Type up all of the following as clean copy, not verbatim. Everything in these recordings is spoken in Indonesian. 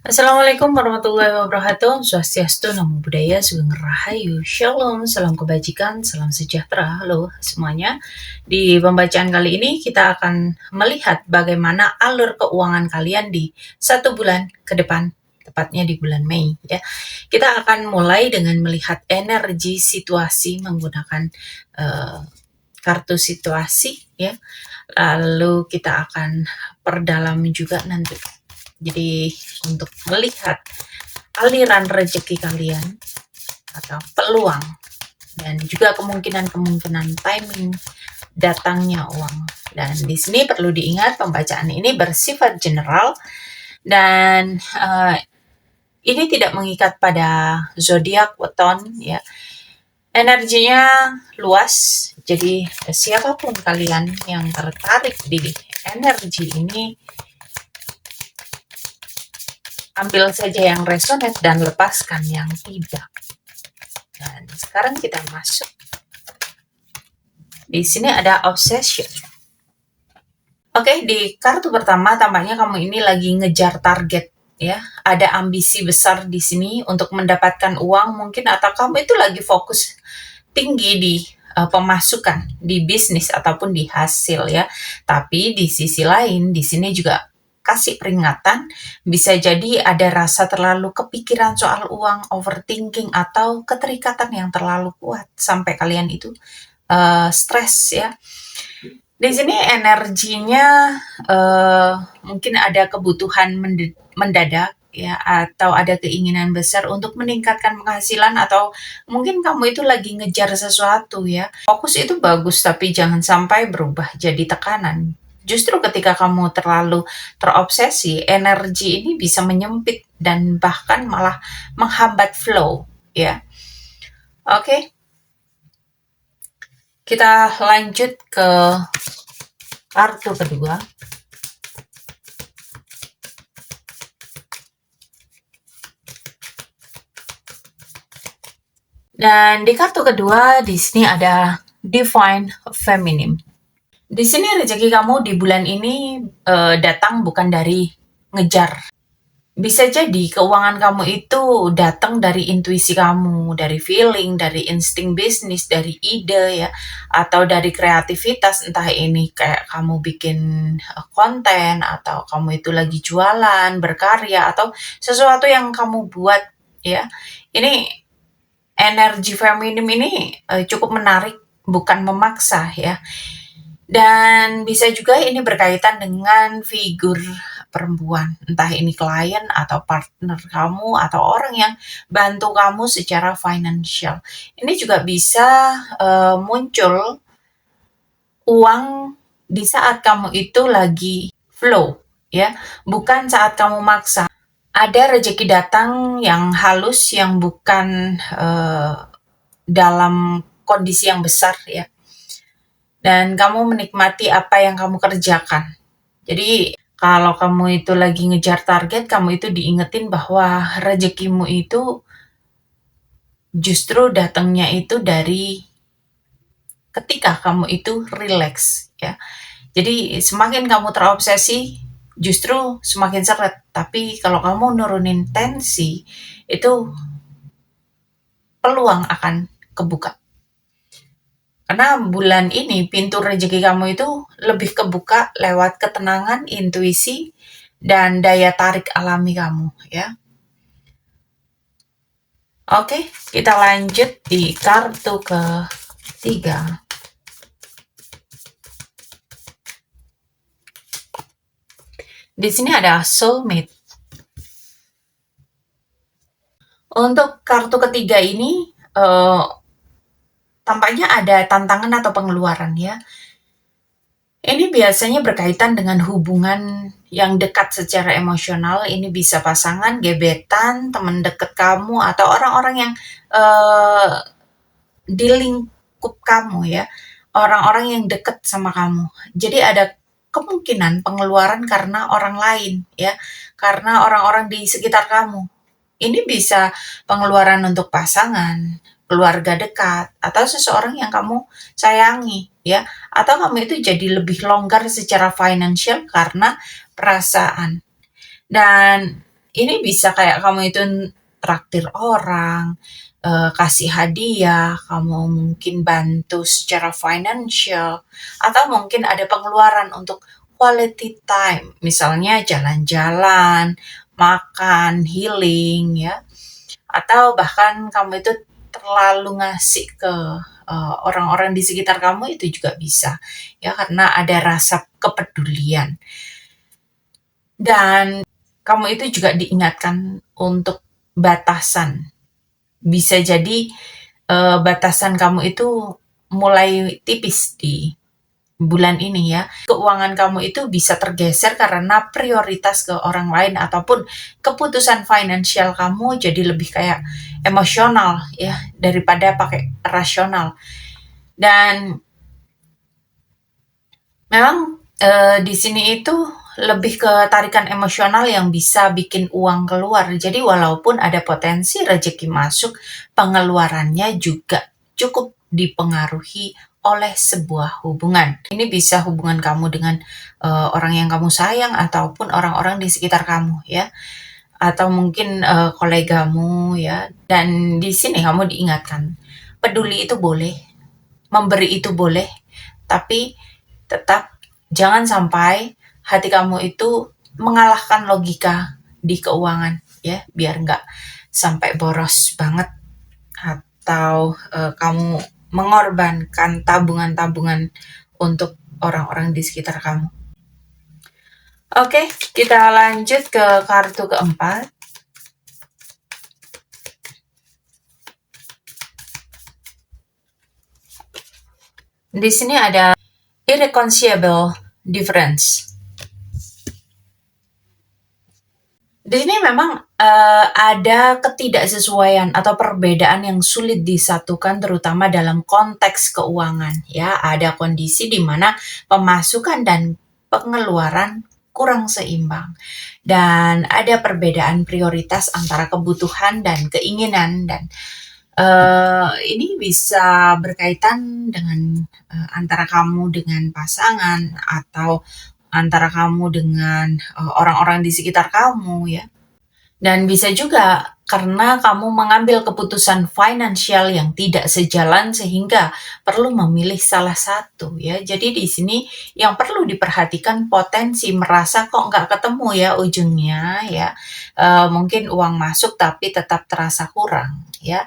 Assalamualaikum warahmatullahi wabarakatuh. Swastiastu, Namo Buddhaya, Sugeng Rahayu, Shalom, salam kebajikan, salam sejahtera. Halo semuanya. Di pembacaan kali ini kita akan melihat bagaimana alur keuangan kalian di 1 bulan ke depan, tepatnya di bulan Mei. Ya, kita akan mulai dengan melihat energi situasi menggunakan kartu situasi. Ya, lalu kita akan perdalam juga nanti. Jadi untuk melihat aliran rezeki kalian atau peluang dan juga kemungkinan timing datangnya uang. Dan di sini perlu diingat pembacaan ini bersifat general dan ini tidak mengikat pada zodiak weton ya. Energinya luas. Jadi siapapun kalian yang tertarik di energi ini, ambil saja yang resonate dan lepaskan yang tidak. Dan sekarang kita masuk. Di sini ada obsession. Oke, di kartu pertama tampaknya kamu ini lagi ngejar target ya. Ada ambisi besar di sini untuk mendapatkan uang mungkin, atau kamu itu lagi fokus tinggi di pemasukan di bisnis ataupun di hasil ya. Tapi di sisi lain di sini juga kasih peringatan, bisa jadi ada rasa terlalu kepikiran soal uang, overthinking, atau keterikatan yang terlalu kuat sampai kalian itu stres ya. Di sini energinya mungkin ada kebutuhan mendadak ya, atau ada keinginan besar untuk meningkatkan penghasilan, atau mungkin kamu itu lagi ngejar sesuatu ya. Fokus itu bagus, tapi jangan sampai berubah jadi tekanan. Justru ketika kamu terlalu terobsesi, energi ini bisa menyempit dan bahkan malah menghambat flow ya. Oke. Kita lanjut ke kartu kedua. Dan di kartu kedua di sini ada Divine Feminine. Di sini rezeki kamu di bulan ini datang bukan dari ngejar. Bisa jadi keuangan kamu itu datang dari intuisi kamu, dari feeling, dari insting bisnis, dari ide ya, atau dari kreativitas, entah ini kayak kamu bikin konten, atau kamu itu lagi jualan, berkarya, atau sesuatu yang kamu buat ya. Ini energi feminim ini cukup menarik, bukan memaksa ya. Dan bisa juga ini berkaitan dengan figur perempuan, entah ini klien atau partner kamu atau orang yang bantu kamu secara financial. Ini juga bisa muncul uang di saat kamu itu lagi flow ya, bukan saat kamu maksa. Ada rezeki datang yang halus, yang bukan dalam kondisi yang besar ya. Dan kamu menikmati apa yang kamu kerjakan. Jadi kalau kamu itu lagi ngejar target, kamu itu diingetin bahwa rezekimu itu justru datangnya itu dari ketika kamu itu relax ya. Jadi semakin kamu terobsesi, justru semakin seret. Tapi kalau kamu nurunin tensi, itu peluang akan kebuka. Karena bulan ini pintu rezeki kamu itu lebih kebuka lewat ketenangan, intuisi, dan daya tarik alami kamu ya. Oke, kita lanjut di kartu ketiga. Di sini ada soulmate. Untuk kartu ketiga ini tampaknya ada tantangan atau pengeluaran ya. Ini biasanya berkaitan dengan hubungan yang dekat secara emosional. Ini bisa pasangan, gebetan, teman dekat kamu, atau orang-orang yang di lingkup kamu ya. Orang-orang yang dekat sama kamu. Jadi ada kemungkinan pengeluaran karena orang lain ya. Karena orang-orang di sekitar kamu. Ini bisa pengeluaran untuk pasangan, keluarga dekat, atau seseorang yang kamu sayangi, ya. Atau kamu itu jadi lebih longgar secara financial karena perasaan. Dan ini bisa kayak kamu itu traktir orang, kasih hadiah, kamu mungkin bantu secara financial, atau mungkin ada pengeluaran untuk quality time, misalnya jalan-jalan, makan, healing, ya. Atau bahkan kamu itu terlalu ngasih ke orang-orang di sekitar kamu, itu juga bisa, ya, karena ada rasa kepedulian. Dan kamu itu juga diingatkan untuk batasan. Bisa jadi batasan kamu itu mulai tipis di bulan ini, ya. Keuangan kamu itu bisa tergeser karena prioritas ke orang lain, ataupun keputusan finansial kamu jadi lebih kayak emosional, ya, daripada pakai rasional. Dan memang di sini itu lebih ke tarikan emosional yang bisa bikin uang keluar. Jadi walaupun ada potensi rezeki masuk, pengeluarannya juga cukup dipengaruhi oleh sebuah hubungan. Ini bisa hubungan kamu dengan orang yang kamu sayang, ataupun orang-orang di sekitar kamu, ya. Atau mungkin kolegamu, ya. Dan di sini kamu diingatkan, peduli itu boleh, memberi itu boleh, tapi tetap jangan sampai hati kamu itu mengalahkan logika di keuangan, ya, biar nggak sampai boros banget, atau kamu mengorbankan tabungan-tabungan untuk orang-orang di sekitar kamu. Oke, kita lanjut ke kartu keempat. Di sini ada irreconcilable difference. Di sini memang ada ketidaksesuaian atau perbedaan yang sulit disatukan, terutama dalam konteks keuangan, ya. Ada kondisi di mana pemasukan dan pengeluaran kurang seimbang, dan ada perbedaan prioritas antara kebutuhan dan keinginan. Dan ini bisa berkaitan dengan antara kamu dengan pasangan, atau antara kamu dengan orang-orang di sekitar kamu, ya. Dan bisa juga karena kamu mengambil keputusan finansial yang tidak sejalan, sehingga perlu memilih salah satu, ya. Jadi di sini yang perlu diperhatikan potensi merasa kok nggak ketemu, ya, ujungnya, ya. Mungkin uang masuk tapi tetap terasa kurang, ya.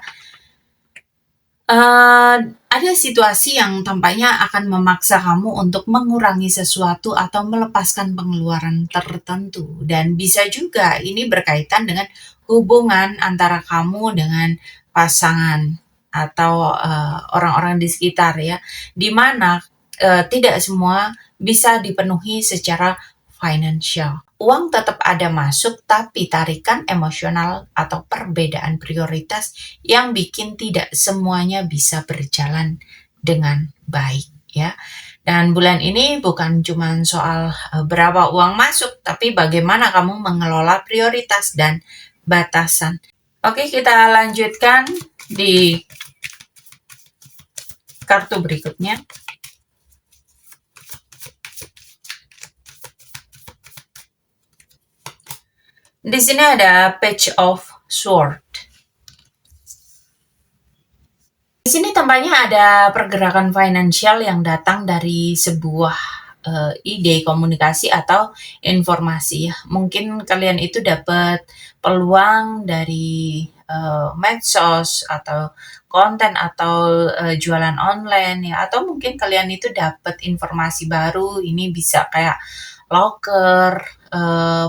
Ada situasi yang tampaknya akan memaksa kamu untuk mengurangi sesuatu atau melepaskan pengeluaran tertentu, dan bisa juga ini berkaitan dengan hubungan antara kamu dengan pasangan, atau orang-orang di sekitar, ya, di mana tidak semua bisa dipenuhi secara financial. Uang tetap ada masuk, tapi tarikan emosional atau perbedaan prioritas yang bikin tidak semuanya bisa berjalan dengan baik, ya. Dan bulan ini bukan cuma soal berapa uang masuk, tapi bagaimana kamu mengelola prioritas dan batasan. Oke, kita lanjutkan di kartu berikutnya. Di sini ada Page of Sword. Di sini tampaknya ada pergerakan finansial yang datang dari sebuah ide, komunikasi, atau informasi, ya. Mungkin kalian itu dapat peluang dari medsos, atau konten, atau jualan online, ya. Atau mungkin kalian itu dapat informasi baru, ini bisa kayak loker,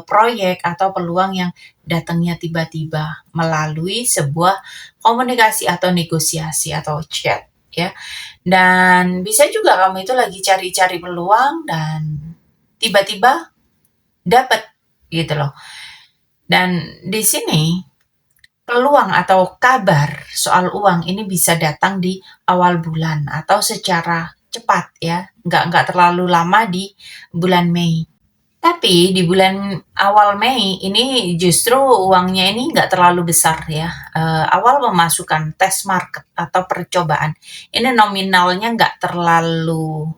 proyek, atau peluang yang datangnya tiba-tiba melalui sebuah komunikasi atau negosiasi atau chat, ya. Dan bisa juga kamu itu lagi cari-cari peluang dan tiba-tiba dapat, gitu loh. Dan di sini peluang atau kabar soal uang ini bisa datang di awal bulan atau secara cepat, ya. Nggak terlalu lama di bulan Mei. Tapi di bulan awal Mei ini justru uangnya ini nggak terlalu besar ya. Awal pemasukan tes market atau percobaan ini nominalnya nggak terlalu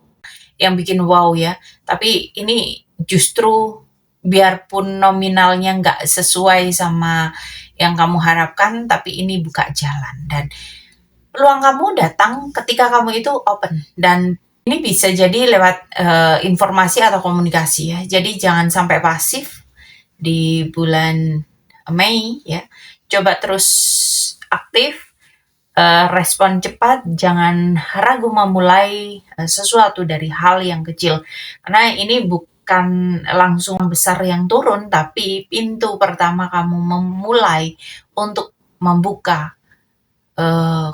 yang bikin wow ya. Tapi ini justru biarpun nominalnya nggak sesuai sama yang kamu harapkan, tapi ini buka jalan dan peluang kamu datang ketika kamu itu open dan ini bisa jadi lewat informasi atau komunikasi ya. Jadi jangan sampai pasif di bulan Mei ya. Coba terus aktif, respon cepat, jangan ragu memulai sesuatu dari hal yang kecil. Karena ini bukan langsung besar yang turun, tapi pintu pertama kamu memulai untuk membuka eh,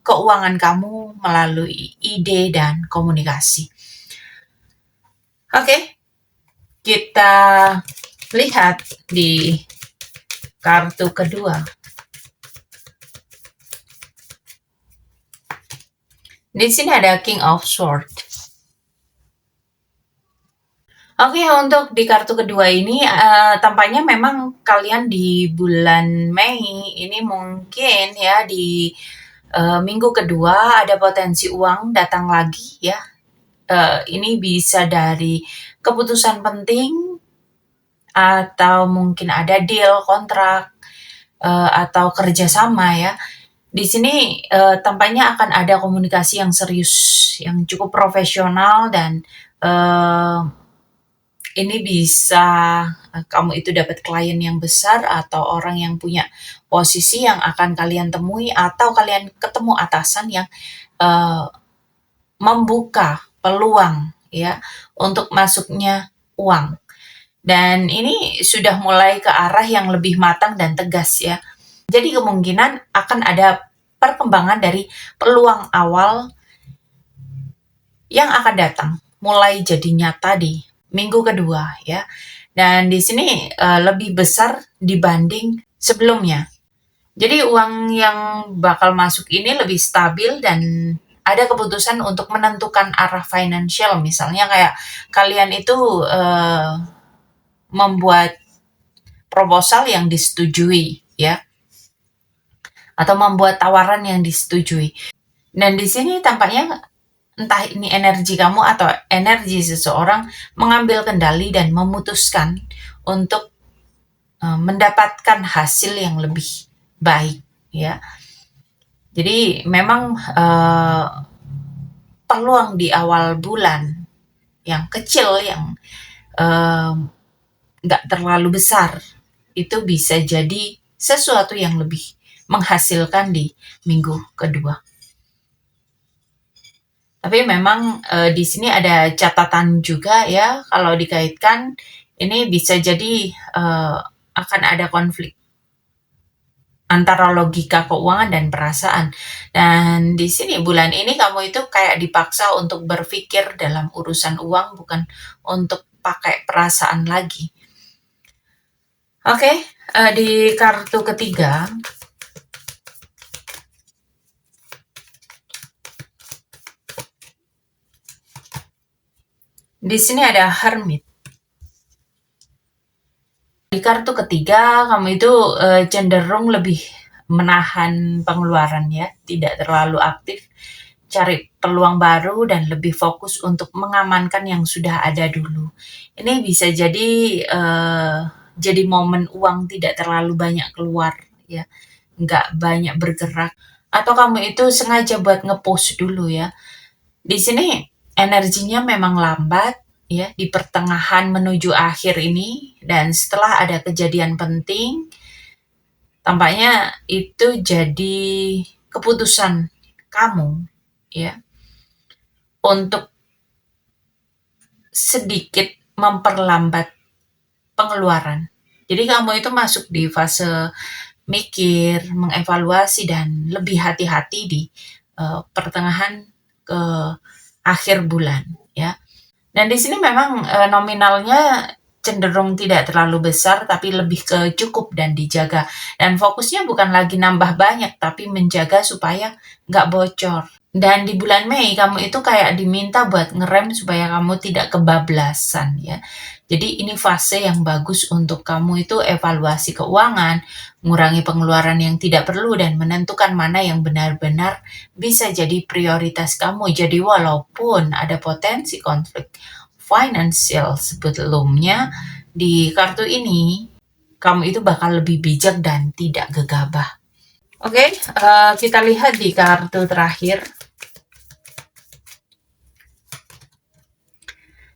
keuangan kamu melalui ide dan komunikasi. Oke, kita lihat di kartu kedua. Di sini ada King of Swords. Oke, untuk di kartu kedua ini tampaknya memang kalian di bulan Mei ini mungkin ya di minggu kedua ada potensi uang datang lagi ya. Ini bisa dari keputusan penting atau mungkin ada deal kontrak atau kerjasama ya. Di sini tampaknya akan ada komunikasi yang serius, yang cukup profesional dan ini bisa kamu itu dapat klien yang besar atau orang yang punya posisi yang akan kalian temui atau kalian ketemu atasan yang membuka peluang ya untuk masuknya uang. Dan ini sudah mulai ke arah yang lebih matang dan tegas ya. Jadi kemungkinan akan ada perkembangan dari peluang awal yang akan datang mulai jadi nyata di minggu kedua ya. Dan di sini lebih besar dibanding sebelumnya. Jadi uang yang bakal masuk ini lebih stabil dan ada keputusan untuk menentukan arah financial. Misalnya kayak kalian itu membuat proposal yang disetujui ya atau membuat tawaran yang disetujui. Dan di sini tampaknya entah ini energi kamu atau energi seseorang mengambil kendali dan memutuskan untuk mendapatkan hasil yang lebih baik ya. Jadi memang peluang di awal bulan yang kecil yang nggak terlalu besar itu bisa jadi sesuatu yang lebih menghasilkan di minggu kedua. Tapi memang di sini ada catatan juga ya, kalau dikaitkan ini bisa jadi akan ada konflik antara logika keuangan dan perasaan. Dan di sini bulan ini kamu itu kayak dipaksa untuk berpikir dalam urusan uang, bukan untuk pakai perasaan lagi. Oke, di kartu ketiga, di sini ada Hermit. Di kartu ketiga, kamu itu cenderung lebih menahan pengeluaran ya, tidak terlalu aktif, cari peluang baru dan lebih fokus untuk mengamankan yang sudah ada dulu. Ini bisa jadi momen uang tidak terlalu banyak keluar ya, nggak banyak bergerak. Atau kamu itu sengaja buat nge-push dulu ya. Di sini energinya memang lambat ya di pertengahan menuju akhir ini dan setelah ada kejadian penting tampaknya itu jadi keputusan kamu ya untuk sedikit memperlambat pengeluaran. Jadi kamu itu masuk di fase mikir, mengevaluasi dan lebih hati-hati di pertengahan ke akhir bulan ya. Dan di sini memang nominalnya cenderung tidak terlalu besar, tapi lebih ke cukup dan dijaga. Dan fokusnya bukan lagi nambah banyak, tapi menjaga supaya nggak bocor. Dan di bulan Mei, kamu itu kayak diminta buat ngerem supaya kamu tidak kebablasan ya. Jadi ini fase yang bagus untuk kamu itu evaluasi keuangan, mengurangi pengeluaran yang tidak perlu, dan menentukan mana yang benar-benar bisa jadi prioritas kamu. Jadi walaupun ada potensi konflik financial sebelumnya, di kartu ini kamu itu bakal lebih bijak dan tidak gegabah. Oke, kita lihat di kartu terakhir.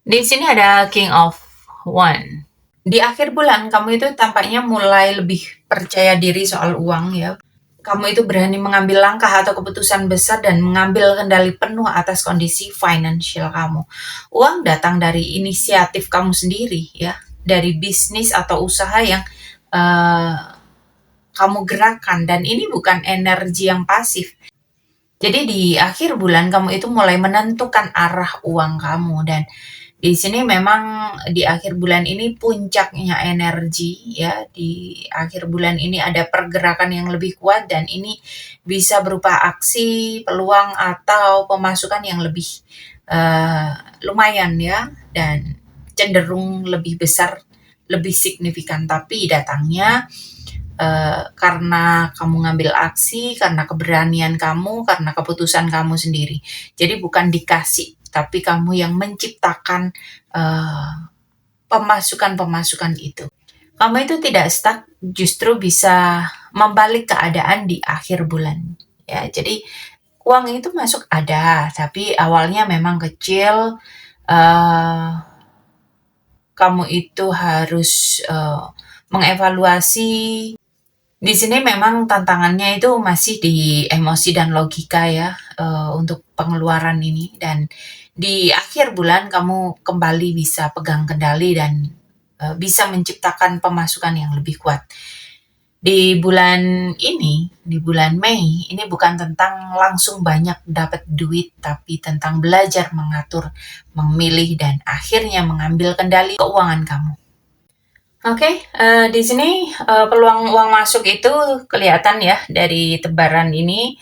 Di sini ada King of One. Di akhir bulan kamu itu tampaknya mulai lebih percaya diri soal uang ya. Kamu itu berani mengambil langkah atau keputusan besar dan mengambil kendali penuh atas kondisi financial kamu. Uang datang dari inisiatif kamu sendiri ya, dari bisnis atau usaha yang kamu gerakan, dan ini bukan energi yang pasif. Jadi di akhir bulan kamu itu mulai menentukan arah uang kamu, dan di sini memang di akhir bulan ini puncaknya energi ya. Di akhir bulan ini ada pergerakan yang lebih kuat, dan ini bisa berupa aksi, peluang, atau pemasukan yang lebih lumayan ya, dan cenderung lebih besar, lebih signifikan. Tapi datangnya karena kamu ngambil aksi, karena keberanian kamu, karena keputusan kamu sendiri. Jadi bukan dikasih, tapi kamu yang menciptakan pemasukan-pemasukan itu. Kamu itu tidak stuck, justru bisa membalik keadaan di akhir bulan. Ya, jadi uang itu masuk ada, tapi awalnya memang kecil. Kamu itu harus mengevaluasi. Di sini memang tantangannya itu masih di emosi dan logika ya, untuk pengeluaran ini, dan di akhir bulan kamu kembali bisa pegang kendali dan bisa menciptakan pemasukan yang lebih kuat. Di bulan ini, di bulan Mei, ini bukan tentang langsung banyak dapat duit, tapi tentang belajar mengatur, memilih, dan akhirnya mengambil kendali keuangan kamu. Oke, di sini peluang uang masuk itu kelihatan ya dari tebaran ini.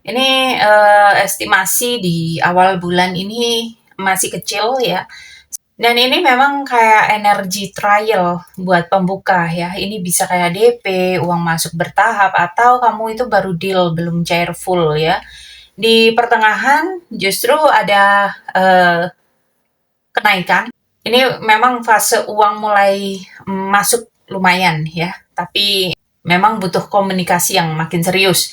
Ini estimasi di awal bulan ini masih kecil ya. Dan ini memang kayak energi trial buat pembuka ya. Ini bisa kayak DP, uang masuk bertahap, atau kamu itu baru deal, belum cair full ya. Di pertengahan justru ada kenaikan. Ini memang fase uang mulai masuk lumayan ya, tapi memang butuh komunikasi yang makin serius.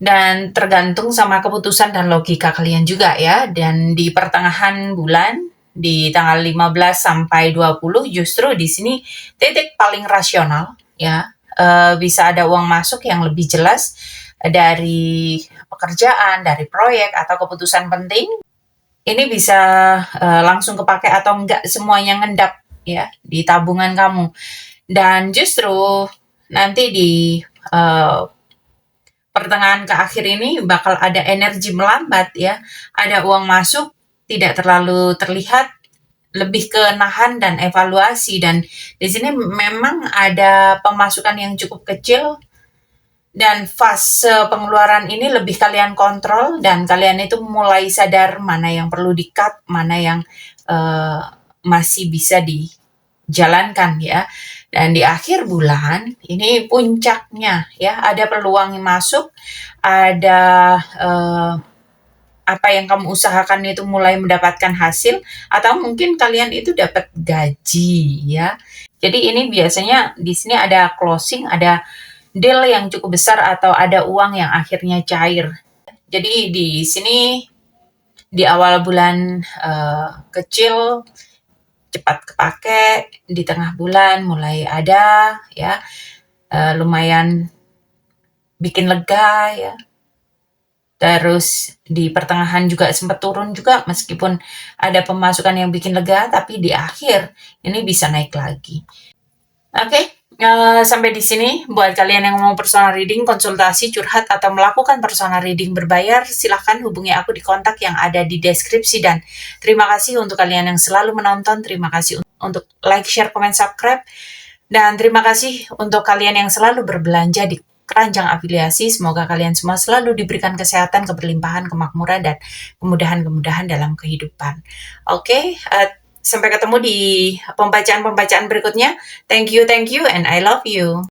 Dan tergantung sama keputusan dan logika kalian juga ya. Dan di pertengahan bulan, di tanggal 15 sampai 20, justru di sini titik paling rasional ya. Bisa ada uang masuk yang lebih jelas dari pekerjaan, dari proyek, atau keputusan penting. Ini bisa langsung kepake atau enggak semuanya ngendap ya di tabungan kamu. Dan justru nanti di pertengahan ke akhir ini bakal ada energi melambat ya. Ada uang masuk, tidak terlalu terlihat, lebih ke nahan dan evaluasi. Dan di sini memang ada pemasukan yang cukup kecil, dan fase pengeluaran ini lebih kalian kontrol, dan kalian itu mulai sadar mana yang perlu di-cut, mana yang masih bisa dijalankan ya. Dan di akhir bulan ini puncaknya ya, ada peluang yang masuk, ada apa yang kamu usahakan itu mulai mendapatkan hasil, atau mungkin kalian itu dapat gaji ya. Jadi ini biasanya di sini ada closing, ada deal yang cukup besar, atau ada uang yang akhirnya cair. Jadi di sini di awal bulan kecil, cepat kepake, di tengah bulan mulai ada ya, lumayan bikin lega ya. Terus di pertengahan juga sempat turun juga, meskipun ada pemasukan yang bikin lega, tapi di akhir ini bisa naik lagi. Oke, sampai di sini. Buat kalian yang mau personal reading, konsultasi, curhat, atau melakukan personal reading berbayar, silahkan hubungi aku di kontak yang ada di deskripsi. Dan terima kasih untuk kalian yang selalu menonton. Terima kasih untuk like, share, komen, subscribe. Dan terima kasih untuk kalian yang selalu berbelanja di keranjang afiliasi. Semoga kalian semua selalu diberikan kesehatan, keberlimpahan, kemakmuran, dan kemudahan-kemudahan dalam kehidupan. Oke, sampai ketemu di pembacaan-pembacaan berikutnya. Thank you, and I love you.